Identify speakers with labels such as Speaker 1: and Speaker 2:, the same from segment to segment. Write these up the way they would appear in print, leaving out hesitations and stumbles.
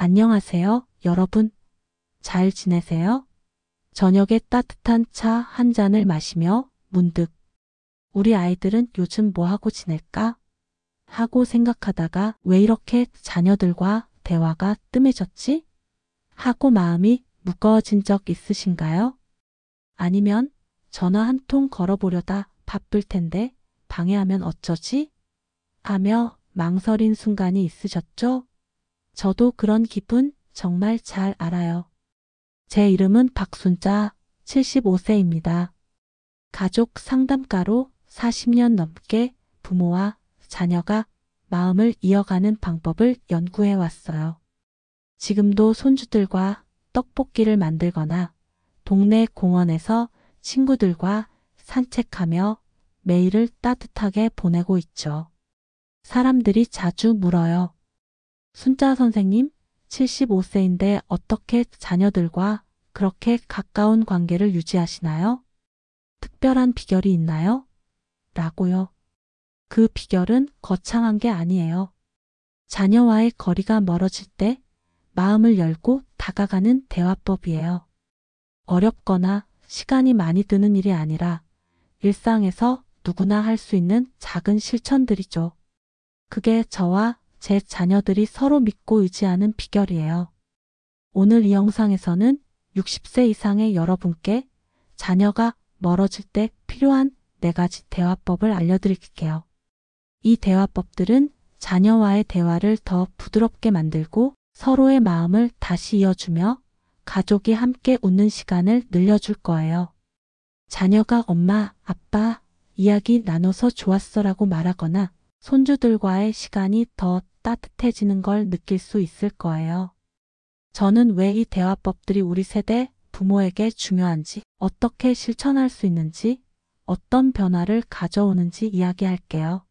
Speaker 1: 안녕하세요, 여러분. 잘 지내세요? 저녁에 따뜻한 차 한 잔을 마시며 문득 우리 아이들은 요즘 뭐 하고 지낼까? 하고 생각하다가 왜 이렇게 자녀들과 대화가 뜸해졌지? 하고 마음이 무거워진 적 있으신가요? 아니면 전화 한 통 걸어보려다 바쁠 텐데 방해하면 어쩌지? 하며 망설인 순간이 있으셨죠? 저도 그런 기분 정말 잘 알아요. 제 이름은 박순자, 75세입니다. 가족 상담가로 40년 넘게 부모와 자녀가 마음을 이어가는 방법을 연구해 왔어요. 지금도 손주들과 떡볶이를 만들거나 동네 공원에서 친구들과 산책하며 매일을 따뜻하게 보내고 있죠. 사람들이 자주 물어요. 순자 선생님, 75세인데 어떻게 자녀들과 그렇게 가까운 관계를 유지하시나요? 특별한 비결이 있나요? 라고요. 그 비결은 거창한 게 아니에요. 자녀와의 거리가 멀어질 때 마음을 열고 다가가는 대화법이에요. 어렵거나 시간이 많이 드는 일이 아니라 일상에서 누구나 할 수 있는 작은 실천들이죠. 그게 저와 제 자녀들이 서로 믿고 의지하는 비결이에요. 오늘 이 영상에서는 60세 이상의 여러분께 자녀가 멀어질 때 필요한 4가지 대화법을 알려드릴게요. 이 대화법들은 자녀와의 대화를 더 부드럽게 만들고 서로의 마음을 다시 이어주며 가족이 함께 웃는 시간을 늘려줄 거예요. 자녀가 엄마, 아빠, 이야기 나눠서 좋았어라고 말하거나 손주들과의 시간이 더 따뜻해지는 걸 느낄 수 있을 거예요. 저는 왜 이 대화법들이 우리 세대 부모에게 중요한지, 어떻게 실천할 수 있는지, 어떤 변화를 가져오는지 이야기할게요.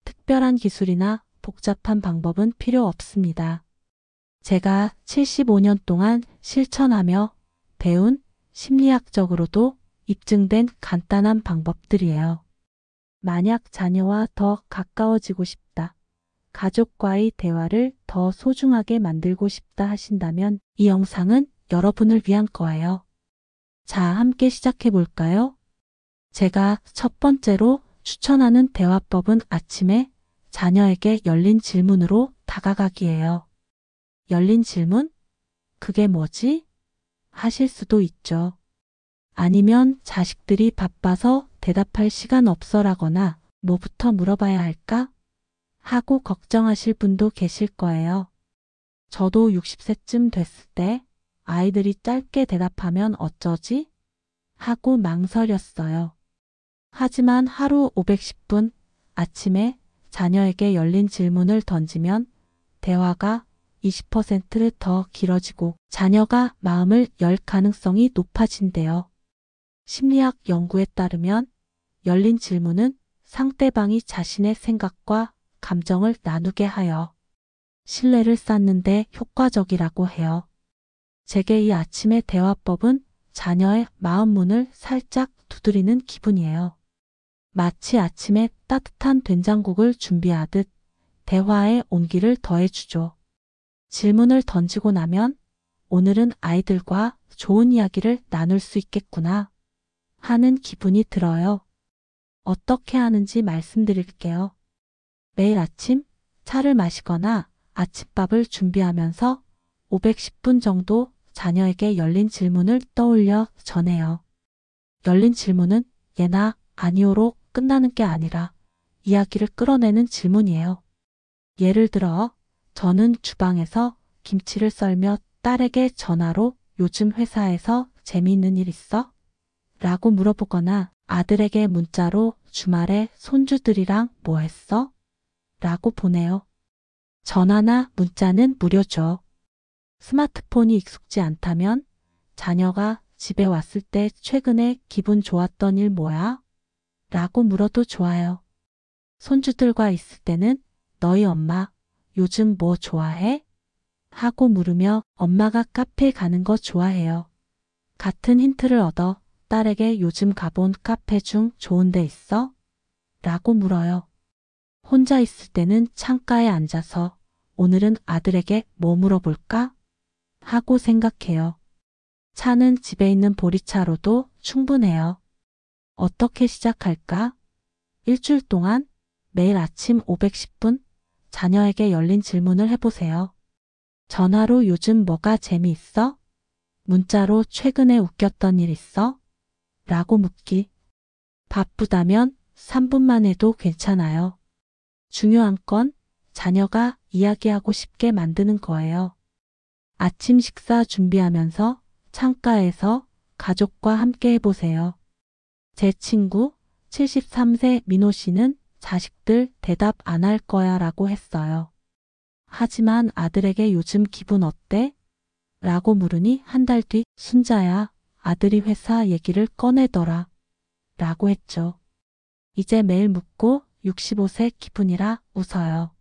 Speaker 1: 특별한 기술이나 복잡한 방법은 필요 없습니다. 제가 75년 동안 실천하며 배운 심리학적으로도 입증된 간단한 방법들이에요. 만약 자녀와 더 가까워지고 싶다, 가족과의 대화를 더 소중하게 만들고 싶다 하신다면 이 영상은 여러분을 위한 거예요. 자, 함께 시작해 볼까요? 제가 첫 번째로 추천하는 대화법은 아침에 자녀에게 열린 질문으로 다가가기예요. 열린 질문? 그게 뭐지? 하실 수도 있죠. 아니면 자식들이 바빠서 대답할 시간 없어라거나 뭐부터 물어봐야 할까? 하고 걱정하실 분도 계실 거예요. 저도 60세쯤 됐을 때 아이들이 짧게 대답하면 어쩌지? 하고 망설였어요. 하지만 하루 510분 아침에 자녀에게 열린 질문을 던지면 대화가 20%더 길어지고 자녀가 마음을 열 가능성이 높아진대요. 심리학 연구에 따르면 열린 질문은 상대방이 자신의 생각과 감정을 나누게 하여 신뢰를 쌓는데 효과적이라고 해요. 제게 이 아침의 대화법은 자녀의 마음 문을 살짝 두드리는 기분이에요. 마치 아침에 따뜻한 된장국을 준비하듯 대화에 온기를 더해주죠. 질문을 던지고 나면 오늘은 아이들과 좋은 이야기를 나눌 수 있겠구나 하는 기분이 들어요. 어떻게 하는지 말씀드릴게요. 매일 아침 차를 마시거나 아침밥을 준비하면서 510분 정도 자녀에게 열린 질문을 떠올려 전해요. 열린 질문은 예나 아니오로 끝나는 게 아니라 이야기를 끌어내는 질문이에요. 예를 들어, 저는 주방에서 김치를 썰며 딸에게 전화로 요즘 회사에서 재미있는 일 있어? 라고 물어보거나 아들에게 문자로 주말에 손주들이랑 뭐 했어? 라고 보내요. 전화나 문자는 무료죠. 스마트폰이 익숙지 않다면 자녀가 집에 왔을 때 최근에 기분 좋았던 일 뭐야? 라고 물어도 좋아요. 손주들과 있을 때는 너희 엄마 요즘 뭐 좋아해? 하고 물으며 엄마가 카페 가는 거 좋아해요. 같은 힌트를 얻어 딸에게 요즘 가본 카페 중 좋은 데 있어? 라고 물어요. 혼자 있을 때는 창가에 앉아서 오늘은 아들에게 뭐 물어볼까? 하고 생각해요. 차는 집에 있는 보리차로도 충분해요. 어떻게 시작할까? 일주일 동안 매일 아침 510분 자녀에게 열린 질문을 해보세요. 전화로 요즘 뭐가 재미있어? 문자로 최근에 웃겼던 일 있어? 라고 묻기. 바쁘다면 3분만 해도 괜찮아요. 중요한 건 자녀가 이야기하고 싶게 만드는 거예요. 아침 식사 준비하면서 창가에서 가족과 함께 해보세요. 제 친구 73세 민호 씨는 자식들 대답 안 할 거야 라고 했어요. 하지만 아들에게 요즘 기분 어때? 라고 물으니 한 달 뒤 순자야, 아들이 회사 얘기를 꺼내더라. 라고 했죠. 이제 매일 묻고 65세 기분이라 웃어요.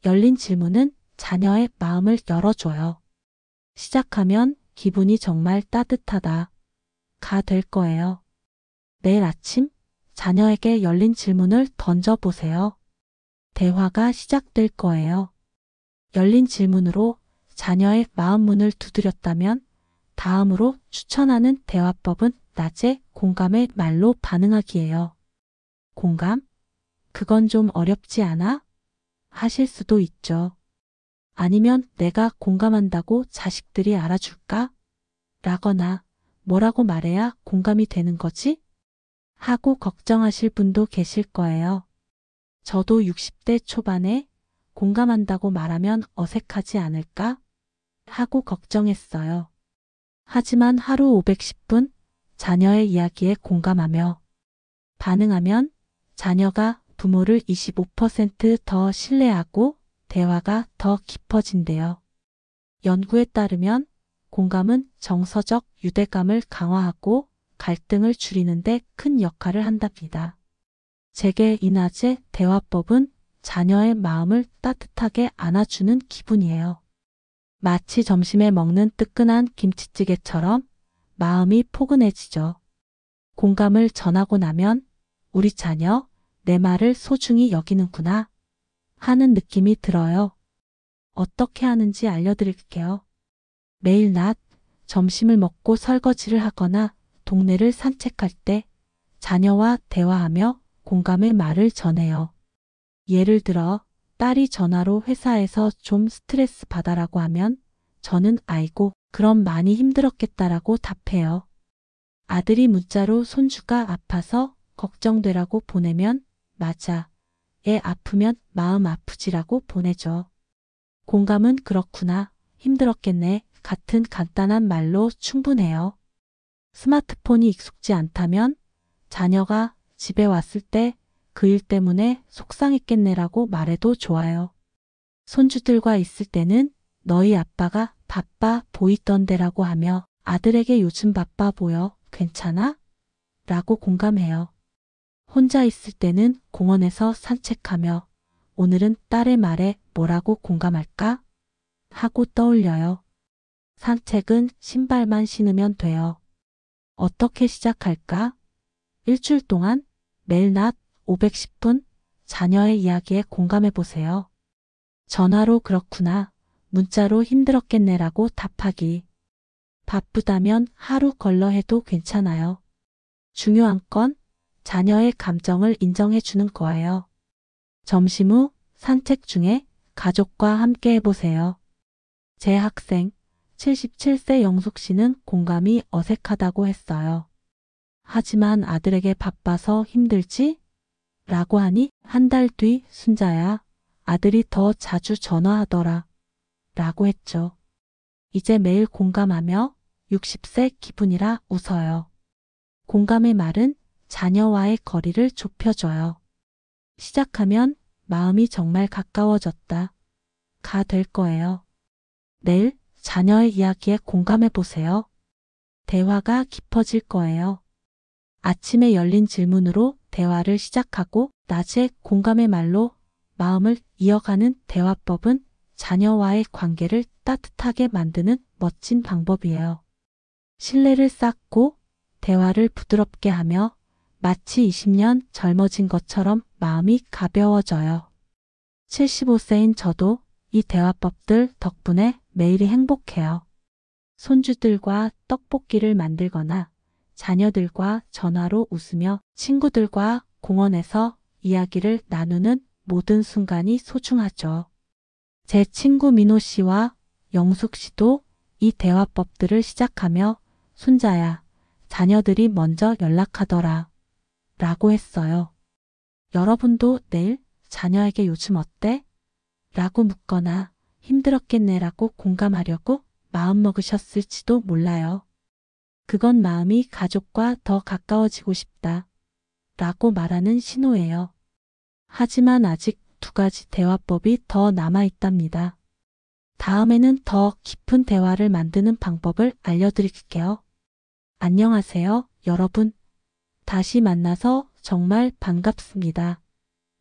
Speaker 1: 열린 질문은 자녀의 마음을 열어줘요. 시작하면 기분이 정말 따뜻하다. 가 될 거예요. 내일 아침 자녀에게 열린 질문을 던져보세요. 대화가 시작될 거예요. 열린 질문으로 자녀의 마음 문을 두드렸다면 다음으로 추천하는 대화법은 낮에 공감의 말로 반응하기예요. 공감? 그건 좀 어렵지 않아? 하실 수도 있죠. 아니면 내가 공감한다고 자식들이 알아줄까? 라거나 뭐라고 말해야 공감이 되는 거지? 하고 걱정하실 분도 계실 거예요. 저도 60대 초반에 공감한다고 말하면 어색하지 않을까? 하고 걱정했어요. 하지만 하루 510분 자녀의 이야기에 공감하며 반응하면 자녀가 부모를 25%더 신뢰하고 대화가 더 깊어진대요. 연구에 따르면 공감은 정서적 유대감을 강화하고 갈등을 줄이는데 큰 역할을 한답니다. 제게 이 낮의 대화법은 자녀의 마음을 따뜻하게 안아주는 기분이에요. 마치 점심에 먹는 뜨끈한 김치찌개처럼 마음이 포근해지죠. 공감을 전하고 나면 우리 자녀, 내 말을 소중히 여기는구나 하는 느낌이 들어요. 어떻게 하는지 알려드릴게요. 매일 낮 점심을 먹고 설거지를 하거나 동네를 산책할 때 자녀와 대화하며 공감의 말을 전해요. 예를 들어 딸이 전화로 회사에서 좀 스트레스 받아라고 하면 저는 아이고 그럼 많이 힘들었겠다라고 답해요. 아들이 문자로 손주가 아파서 걱정되라고 보내면 맞아. 애 아프면 마음 아프지라고 보내죠. 공감은 그렇구나. 힘들었겠네. 같은 간단한 말로 충분해요. 스마트폰이 익숙지 않다면 자녀가 집에 왔을 때 그 일 때문에 속상했겠네라고 말해도 좋아요. 손주들과 있을 때는 너희 아빠가 바빠 보이던데라고 하며 아들에게 요즘 바빠 보여. 괜찮아? 라고 공감해요. 혼자 있을 때는 공원에서 산책하며 오늘은 딸의 말에 뭐라고 공감할까? 하고 떠올려요. 산책은 신발만 신으면 돼요. 어떻게 시작할까? 일주일 동안 매일 낮 510분 자녀의 이야기에 공감해 보세요. 전화로 그렇구나. 문자로 힘들었겠네라고 답하기. 바쁘다면 하루 걸러 해도 괜찮아요. 중요한 건 자녀의 감정을 인정해 주는 거예요. 점심 후 산책 중에 가족과 함께 해보세요. 제 학생 77세 영숙 씨는 공감이 어색하다고 했어요. 하지만 아들에게 바빠서 힘들지? 라고 하니 한 달 뒤 순자야, 아들이 더 자주 전화하더라. 라고 했죠. 이제 매일 공감하며 60세 기분이라 웃어요. 공감의 말은 자녀와의 거리를 좁혀줘요. 시작하면 마음이 정말 가까워졌다. 가 될 거예요. 내일 자녀의 이야기에 공감해 보세요. 대화가 깊어질 거예요. 아침에 열린 질문으로 대화를 시작하고 낮에 공감의 말로 마음을 이어가는 대화법은 자녀와의 관계를 따뜻하게 만드는 멋진 방법이에요. 신뢰를 쌓고 대화를 부드럽게 하며 마치 20년 젊어진 것처럼 마음이 가벼워져요. 75세인 저도 이 대화법들 덕분에 매일이 행복해요. 손주들과 떡볶이를 만들거나 자녀들과 전화로 웃으며 친구들과 공원에서 이야기를 나누는 모든 순간이 소중하죠. 제 친구 민호 씨와 영숙 씨도 이 대화법들을 시작하며 순자야, 자녀들이 먼저 연락하더라 라고 했어요. 여러분도 내일 자녀에게 요즘 어때? 라고 묻거나 힘들었겠네 라고 공감하려고 마음먹으셨을지도 몰라요. 그건 마음이 가족과 더 가까워지고 싶다 라고 말하는 신호예요. 하지만 아직 두 가지 대화법이 더 남아있답니다. 다음에는 더 깊은 대화를 만드는 방법을 알려드릴게요. 안녕하세요, 여러분. 다시 만나서 정말 반갑습니다.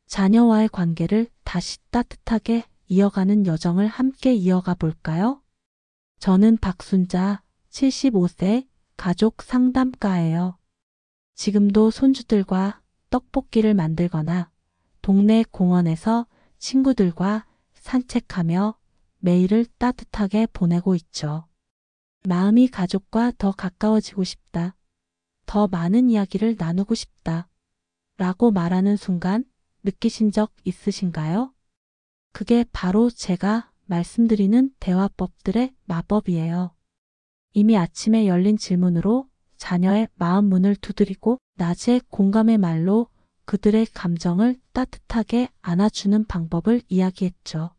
Speaker 1: 자녀와의 관계를 다시 따뜻하게 이어가는 여정을 함께 이어가 볼까요? 저는 박순자, 75세, 가족 상담가예요. 지금도 손주들과 떡볶이를 만들거나 동네 공원에서 친구들과 산책하며 매일을 따뜻하게 보내고 있죠. 마음이 가족과 더 가까워지고 싶다. 더 많은 이야기를 나누고 싶다. 라고 말하는 순간 느끼신 적 있으신가요? 그게 바로 제가 말씀드리는 대화법들의 마법이에요. 이미 아침에 열린 질문으로 자녀의 마음 문을 두드리고 낮에 공감의 말로 그들의 감정을 따뜻하게 안아주는 방법을 이야기했죠.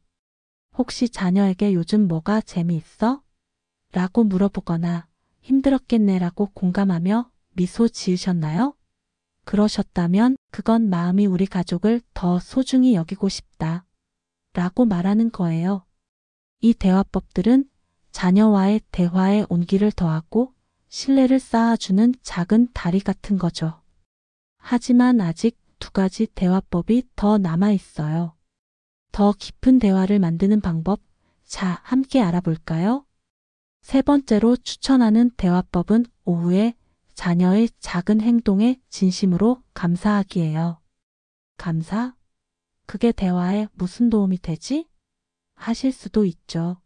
Speaker 1: 혹시 자녀에게 요즘 뭐가 재미있어? 라고 물어보거나 힘들었겠네 라고 공감하며 미소 지으셨나요? 그러셨다면 그건 마음이 우리 가족을 더 소중히 여기고 싶다 라고 말하는 거예요. 이 대화법들은 자녀와의 대화의 온기를 더하고 신뢰를 쌓아주는 작은 다리 같은 거죠. 하지만 아직 두 가지 대화법이 더 남아 있어요. 더 깊은 대화를 만드는 방법, 자, 함께 알아볼까요? 세 번째로 추천하는 대화법은 오후에 자녀의 작은 행동에 진심으로 감사하기예요. 감사? 그게 대화에 무슨 도움이 되지? 하실 수도 있죠.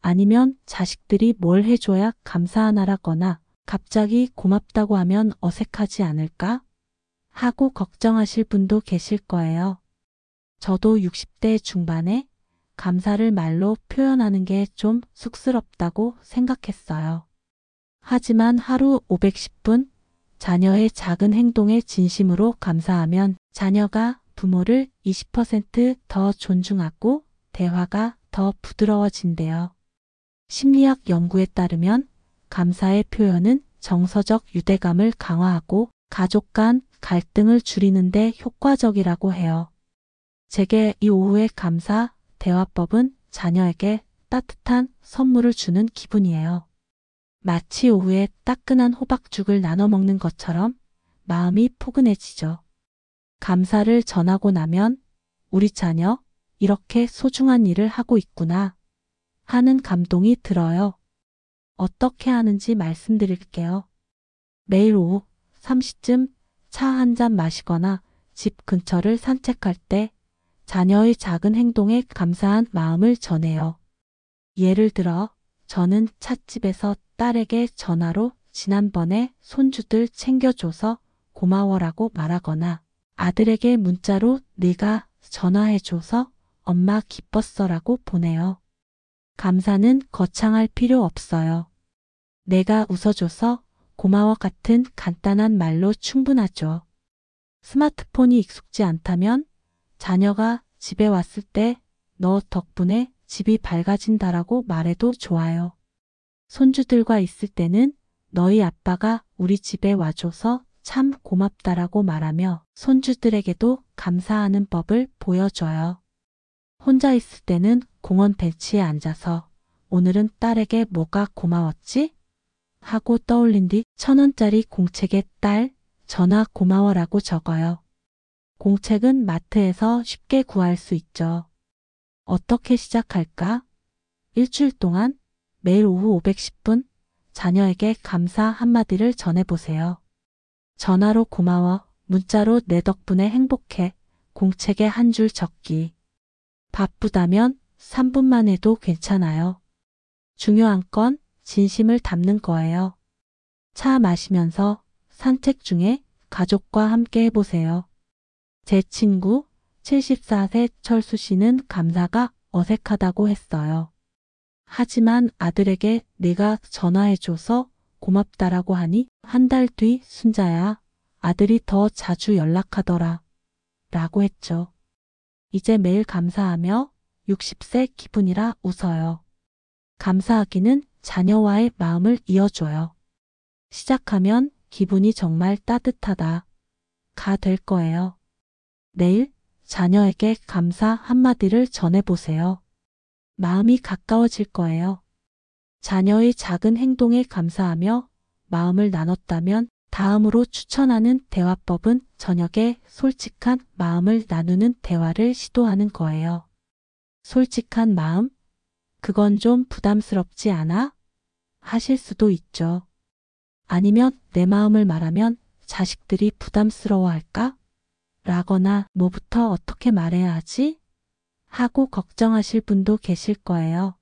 Speaker 1: 아니면 자식들이 뭘 해줘야 감사하나라거나 갑자기 고맙다고 하면 어색하지 않을까? 하고 걱정하실 분도 계실 거예요. 저도 60대 중반에 감사를 말로 표현하는 게 좀 쑥스럽다고 생각했어요. 하지만 하루 510분 자녀의 작은 행동에 진심으로 감사하면 자녀가 부모를 20%더 존중하고 대화가 더 부드러워진대요. 심리학 연구에 따르면 감사의 표현은 정서적 유대감을 강화하고 가족 간 갈등을 줄이는 데 효과적이라고 해요. 제게 이 오후의 감사 대화법은 자녀에게 따뜻한 선물을 주는 기분이에요. 마치 오후에 따끈한 호박죽을 나눠 먹는 것처럼 마음이 포근해지죠. 감사를 전하고 나면 우리 자녀 이렇게 소중한 일을 하고 있구나 하는 감동이 들어요. 어떻게 하는지 말씀드릴게요. 매일 오후 3시쯤 차 한 잔 마시거나 집 근처를 산책할 때 자녀의 작은 행동에 감사한 마음을 전해요. 예를 들어 저는 찻집에서 딸에게 전화로 지난번에 손주들 챙겨줘서 고마워라고 말하거나 아들에게 문자로 네가 전화해줘서 엄마 기뻤어라고 보내요. 감사는 거창할 필요 없어요. 내가 웃어줘서 고마워 같은 간단한 말로 충분하죠. 스마트폰이 익숙지 않다면 자녀가 집에 왔을 때 너 덕분에 집이 밝아진다라고 말해도 좋아요. 손주들과 있을 때는 너희 아빠가 우리 집에 와줘서 참 고맙다라고 말하며 손주들에게도 감사하는 법을 보여줘요. 혼자 있을 때는 공원 벤치에 앉아서 오늘은 딸에게 뭐가 고마웠지? 하고 떠올린 뒤 1,000원짜리 공책에 딸, 전화 고마워라고 적어요. 공책은 마트에서 쉽게 구할 수 있죠. 어떻게 시작할까? 일주일 동안 매일 오후 510분 자녀에게 감사 한마디를 전해보세요. 전화로 고마워, 문자로 내 덕분에 행복해, 공책에 한 줄 적기. 바쁘다면 3분만 해도 괜찮아요. 중요한 건 진심을 담는 거예요. 차 마시면서 산책 중에 가족과 함께 해보세요. 제 친구 74세 철수 씨는 감사가 어색하다고 했어요. 하지만 아들에게 내가 전화해줘서 고맙다라고 하니 한 달 뒤 순자야, 아들이 더 자주 연락하더라 라고 했죠. 이제 매일 감사하며 60세 기분이라 웃어요. 감사하기는 자녀와의 마음을 이어줘요. 시작하면 기분이 정말 따뜻하다 가 될 거예요. 내일 자녀에게 감사 한마디를 전해보세요. 마음이 가까워질 거예요. 자녀의 작은 행동에 감사하며 마음을 나눴다면 다음으로 추천하는 대화법은 저녁에 솔직한 마음을 나누는 대화를 시도하는 거예요. 솔직한 마음? 그건 좀 부담스럽지 않아? 하실 수도 있죠. 아니면 내 마음을 말하면 자식들이 부담스러워할까? 라거나 뭐부터 어떻게 말해야 하지? 하고 걱정하실 분도 계실 거예요.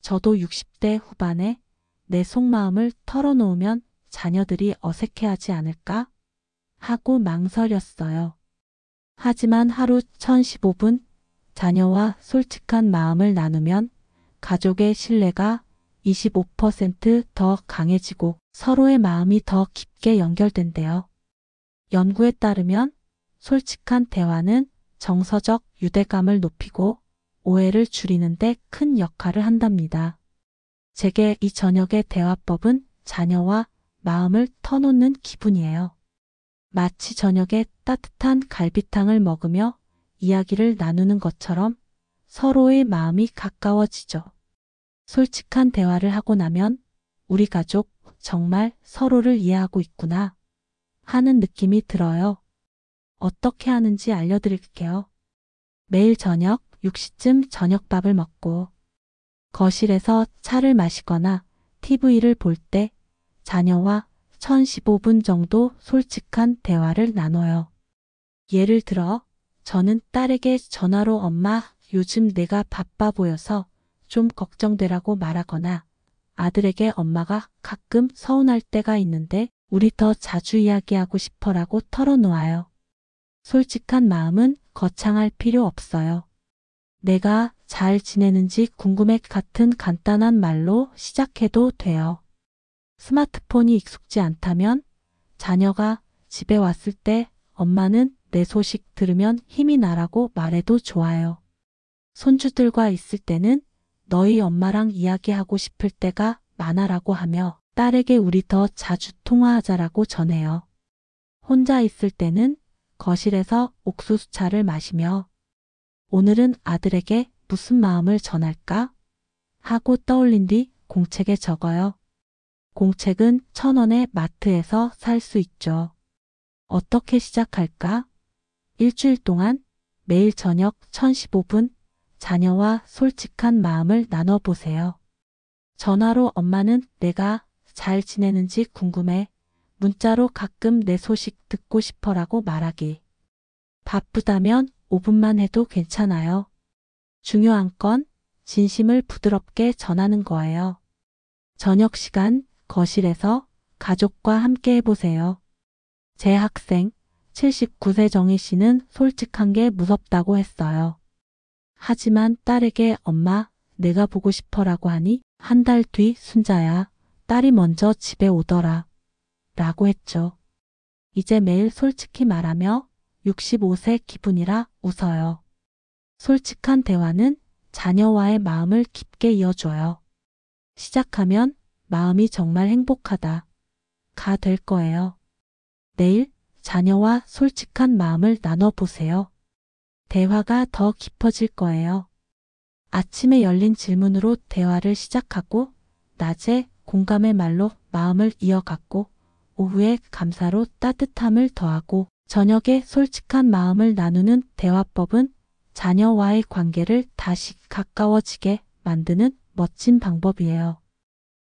Speaker 1: 저도 60대 후반에 내 속마음을 털어놓으면 자녀들이 어색해하지 않을까? 하고 망설였어요. 하지만 하루 1015분 자녀와 솔직한 마음을 나누면 가족의 신뢰가 25% 더 강해지고 서로의 마음이 더 깊게 연결된대요. 연구에 따르면 솔직한 대화는 정서적 유대감을 높이고 오해를 줄이는 데 큰 역할을 한답니다. 제게 이 저녁의 대화법은 자녀와 마음을 터놓는 기분이에요. 마치 저녁에 따뜻한 갈비탕을 먹으며 이야기를 나누는 것처럼 서로의 마음이 가까워지죠. 솔직한 대화를 하고 나면 우리 가족 정말 서로를 이해하고 있구나 하는 느낌이 들어요. 어떻게 하는지 알려드릴게요. 매일 저녁 6시쯤 저녁밥을 먹고 거실에서 차를 마시거나 TV를 볼 때 자녀와 1015분 정도 솔직한 대화를 나눠요. 예를 들어 저는 딸에게 전화로 엄마, 요즘 내가 바빠 보여서 좀 걱정되라고 말하거나 아들에게 엄마가 가끔 서운할 때가 있는데 우리 더 자주 이야기하고 싶어라고 털어놓아요. 솔직한 마음은 거창할 필요 없어요. 내가 잘 지내는지 궁금해 같은 간단한 말로 시작해도 돼요. 스마트폰이 익숙지 않다면 자녀가 집에 왔을 때 엄마는 내 소식 들으면 힘이 나라고 말해도 좋아요. 손주들과 있을 때는 너희 엄마랑 이야기하고 싶을 때가 많아라고 하며 딸에게 우리 더 자주 통화하자라고 전해요. 혼자 있을 때는 거실에서 옥수수차를 마시며 오늘은 아들에게 무슨 마음을 전할까? 하고 떠올린 뒤 공책에 적어요. 공책은 1,000원에 마트에서 살 수 있죠. 어떻게 시작할까? 일주일 동안 매일 저녁 1015분 자녀와 솔직한 마음을 나눠보세요. 전화로 엄마는 내가 잘 지내는지 궁금해. 문자로 가끔 내 소식 듣고 싶어라고 말하기. 바쁘다면 5분만 해도 괜찮아요. 중요한 건 진심을 부드럽게 전하는 거예요. 저녁 시간 거실에서 가족과 함께 해보세요. 제 학생 79세 정희 씨는 솔직한 게 무섭다고 했어요. 하지만 딸에게 엄마, 내가 보고 싶어라고 하니 한 달 뒤 순자야, 딸이 먼저 집에 오더라 라고 했죠. 이제 매일 솔직히 말하며 65세 기분이라 웃어요. 솔직한 대화는 자녀와의 마음을 깊게 이어줘요. 시작하면 마음이 정말 행복하다 가 될 거예요. 내일 자녀와 솔직한 마음을 나눠보세요. 대화가 더 깊어질 거예요. 아침에 열린 질문으로 대화를 시작하고 낮에 공감의 말로 마음을 이어갔고 오후에 감사로 따뜻함을 더하고 저녁에 솔직한 마음을 나누는 대화법은 자녀와의 관계를 다시 가까워지게 만드는 멋진 방법이에요.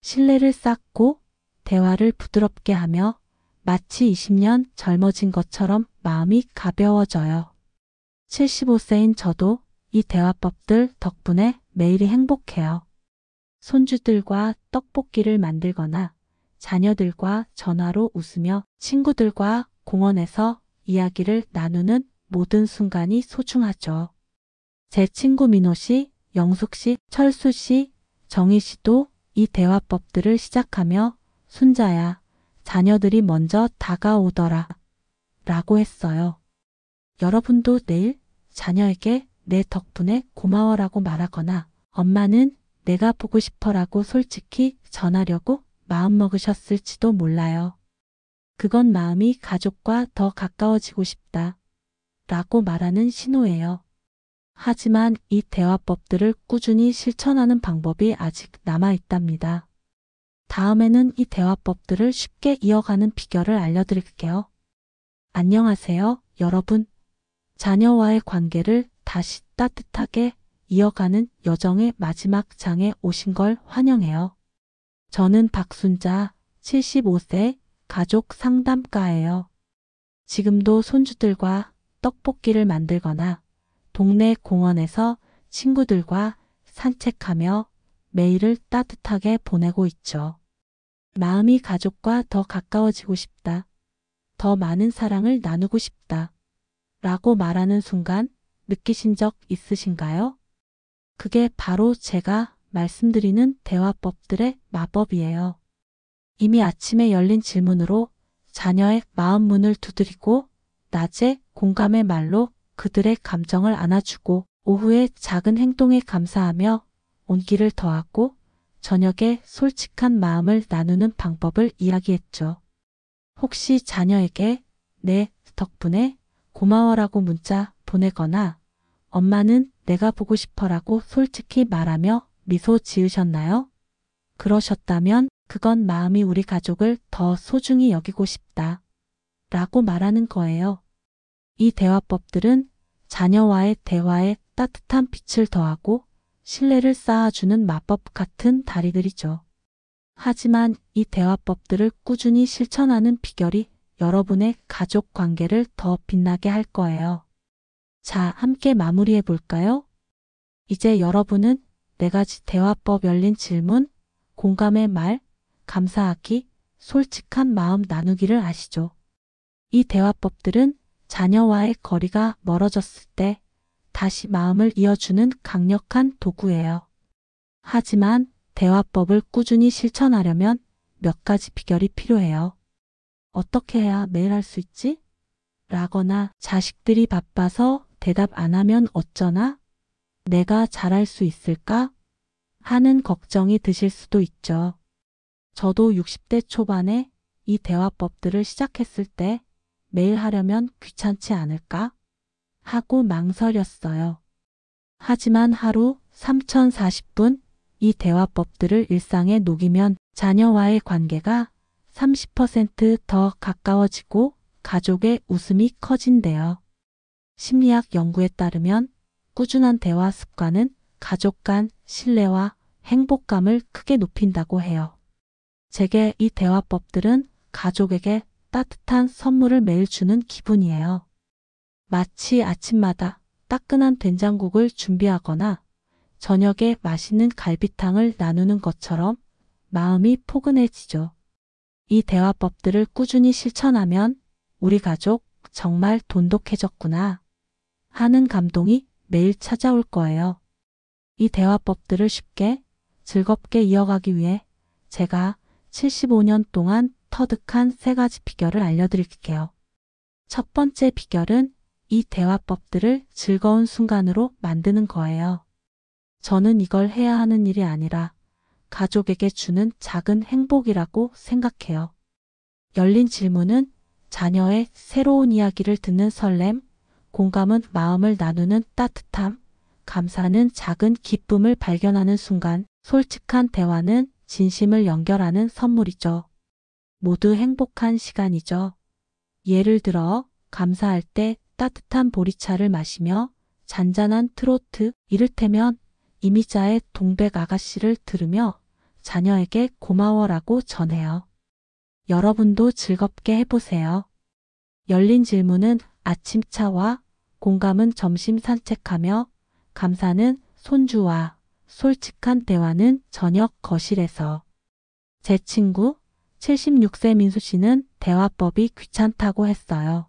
Speaker 1: 신뢰를 쌓고 대화를 부드럽게 하며 마치 20년 젊어진 것처럼 마음이 가벼워져요. 75세인 저도 이 대화법들 덕분에 매일이 행복해요. 손주들과 떡볶이를 만들거나 자녀들과 전화로 웃으며 친구들과 공원에서 이야기를 나누는 모든 순간이 소중하죠. 제 친구 민호 씨, 영숙 씨, 철수 씨, 정희 씨도 이 대화법들을 시작하며 순자야, 자녀들이 먼저 다가오더라 라고 했어요. 여러분도 내일 자녀에게 내 덕분에 고마워라고 말하거나 엄마는 내가 보고 싶어라고 솔직히 전하려고 마음먹으셨을지도 몰라요. 그건 마음이 가족과 더 가까워지고 싶다 라고 말하는 신호예요. 하지만 이 대화법들을 꾸준히 실천하는 방법이 아직 남아있답니다. 다음에는 이 대화법들을 쉽게 이어가는 비결을 알려드릴게요. 안녕하세요, 여러분. 자녀와의 관계를 다시 따뜻하게 이어가는 여정의 마지막 장에 오신 걸 환영해요. 저는 박순자, 75세 가족 상담가예요. 지금도 손주들과 떡볶이를 만들거나 동네 공원에서 친구들과 산책하며 매일을 따뜻하게 보내고 있죠. 마음이 가족과 더 가까워지고 싶다. 더 많은 사랑을 나누고 싶다. 라고 말하는 순간 느끼신 적 있으신가요? 그게 바로 제가 말씀드리는 대화법들의 마법이에요. 이미 아침에 열린 질문으로 자녀의 마음 문을 두드리고 낮에 공감의 말로 그들의 감정을 안아주고 오후에 작은 행동에 감사하며 온기를 더하고 저녁에 솔직한 마음을 나누는 방법을 이야기했죠. 혹시 자녀에게 내 덕분에 고마워라고 문자 보내거나 엄마는 내가 보고 싶어라고 솔직히 말하며 미소 지으셨나요? 그러셨다면 그건 마음이 우리 가족을 더 소중히 여기고 싶다 라고 말하는 거예요. 이 대화법들은 자녀와의 대화에 따뜻한 빛을 더하고 신뢰를 쌓아주는 마법 같은 다리들이죠. 하지만 이 대화법들을 꾸준히 실천하는 비결이 여러분의 가족 관계를 더 빛나게 할 거예요. 자, 함께 마무리해 볼까요? 이제 여러분은 4가지 대화법 열린 질문, 공감의 말, 감사하기, 솔직한 마음 나누기를 아시죠? 이 대화법들은 자녀와의 거리가 멀어졌을 때 다시 마음을 이어주는 강력한 도구예요. 하지만 대화법을 꾸준히 실천하려면 몇 가지 비결이 필요해요. 어떻게 해야 매일 할 수 있지? 라거나 자식들이 바빠서 대답 안 하면 어쩌나? 내가 잘할 수 있을까? 하는 걱정이 드실 수도 있죠. 저도 60대 초반에 이 대화법들을 시작했을 때 매일 하려면 귀찮지 않을까? 하고 망설였어요. 하지만 하루 3040분 이 대화법들을 일상에 녹이면 자녀와의 관계가 30% 가까워지고 가족의 웃음이 커진대요. 심리학 연구에 따르면 꾸준한 대화 습관은 가족 간 신뢰와 행복감을 크게 높인다고 해요. 제게 이 대화법들은 가족에게 따뜻한 선물을 매일 주는 기분이에요. 마치 아침마다 따끈한 된장국을 준비하거나 저녁에 맛있는 갈비탕을 나누는 것처럼 마음이 포근해지죠. 이 대화법들을 꾸준히 실천하면 우리 가족 정말 돈독해졌구나 하는 감동이 매일 찾아올 거예요. 이 대화법들을 쉽게 즐겁게 이어가기 위해 제가 75년 동안 터득한 3가지 비결을 알려드릴게요. 첫 번째 비결은 이 대화법들을 즐거운 순간으로 만드는 거예요. 저는 이걸 해야 하는 일이 아니라 가족에게 주는 작은 행복이라고 생각해요. 열린 질문은 자녀의 새로운 이야기를 듣는 설렘, 공감은 마음을 나누는 따뜻함, 감사는 작은 기쁨을 발견하는 순간, 솔직한 대화는 진심을 연결하는 선물이죠. 모두 행복한 시간이죠. 예를 들어 감사할 때 따뜻한 보리차를 마시며 잔잔한 트로트, 이를테면 이미자의 동백 아가씨를 들으며 자녀에게 고마워라고 전해요. 여러분도 즐겁게 해보세요. 열린 질문은 아침차와 공감은 점심 산책하며 감사는 손주와 솔직한 대화는 저녁 거실에서. 제 친구 76세 민수 씨는 대화법이 귀찮다고 했어요.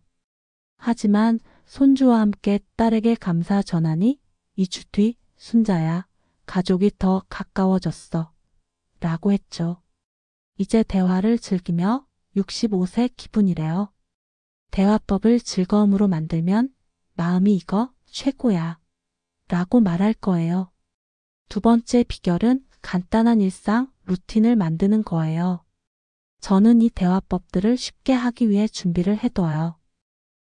Speaker 1: 하지만 손주와 함께 딸에게 감사 전하니 2주 뒤 순자야, 가족이 더 가까워졌어. 라고 했죠. 이제 대화를 즐기며 65세 기분이래요. 대화법을 즐거움으로 만들면 마음이 이거 최고야. 라고 말할 거예요. 두 번째 비결은 간단한 일상 루틴을 만드는 거예요. 저는 이 대화법들을 쉽게 하기 위해 준비를 해둬요.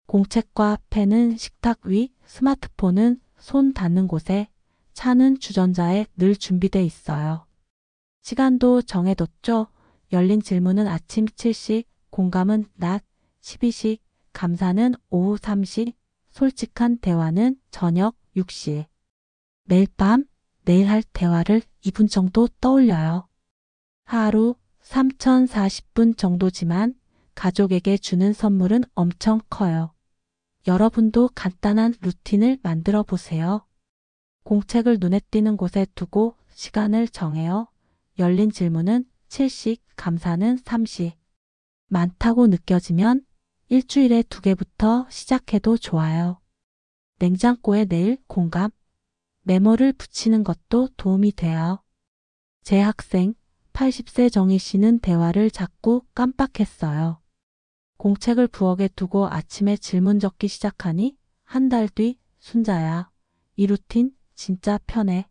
Speaker 1: 공책과 펜은 식탁 위, 스마트폰은 손 닿는 곳에, 차는 주전자에 늘 준비돼 있어요. 시간도 정해뒀죠. 열린 질문은 아침 7시, 공감은 낮 12시, 감사는 오후 3시, 솔직한 대화는 저녁 6시. 매일 밤 내일 할 대화를 2분 정도 떠올려요. 하루 3040분 정도지만 가족에게 주는 선물은 엄청 커요. 여러분도 간단한 루틴을 만들어 보세요. 공책을 눈에 띄는 곳에 두고 시간을 정해요. 열린 질문은 7시, 감사는 3시. 많다고 느껴지면 일주일에 2개부터 시작해도 좋아요. 냉장고에 내일 공감, 메모를 붙이는 것도 도움이 돼요. 제 학생 80세 정희 씨는 대화를 자꾸 깜빡했어요. 공책을 부엌에 두고 아침에 질문 적기 시작하니 한 달 뒤 순자야, 이 루틴 진짜 편해.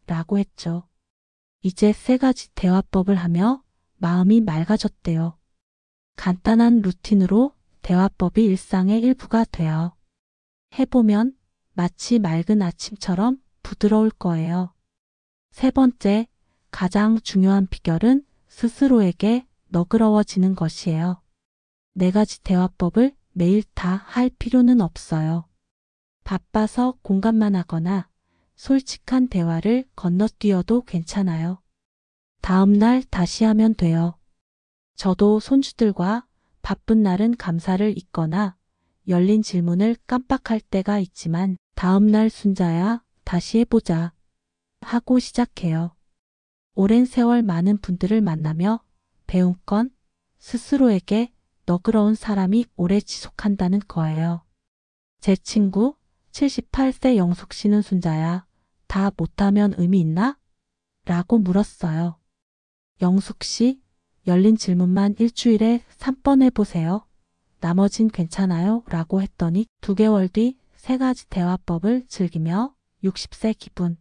Speaker 1: 라고 했죠. 이제 3가지 대화법을 하며 마음이 맑아졌대요. 간단한 루틴으로 대화법이 일상의 일부가 돼요. 해보면 마치 맑은 아침처럼 부드러울 거예요. 세 번째, 가장 중요한 비결은 스스로에게 너그러워지는 것이에요. 4가지 대화법을 매일 다 할 필요는 없어요. 바빠서 공감만 하거나 솔직한 대화를 건너뛰어도 괜찮아요. 다음 날 다시 하면 돼요. 저도 손주들과 바쁜 날은 감사를 잊거나 열린 질문을 깜빡할 때가 있지만 다음 날 순자야, 다시 해보자 하고 시작해요. 오랜 세월 많은 분들을 만나며 배운 건 스스로에게 너그러운 사람이 오래 지속한다는 거예요. 제 친구 78세 영숙 씨는 순자야, 다 못하면 의미 있나? 라고 물었어요. 영숙 씨, 열린 질문만 일주일에 3번 해보세요. 나머진 괜찮아요. 라고 했더니 2개월 뒤 3가지 대화법을 즐기며 60세 기분.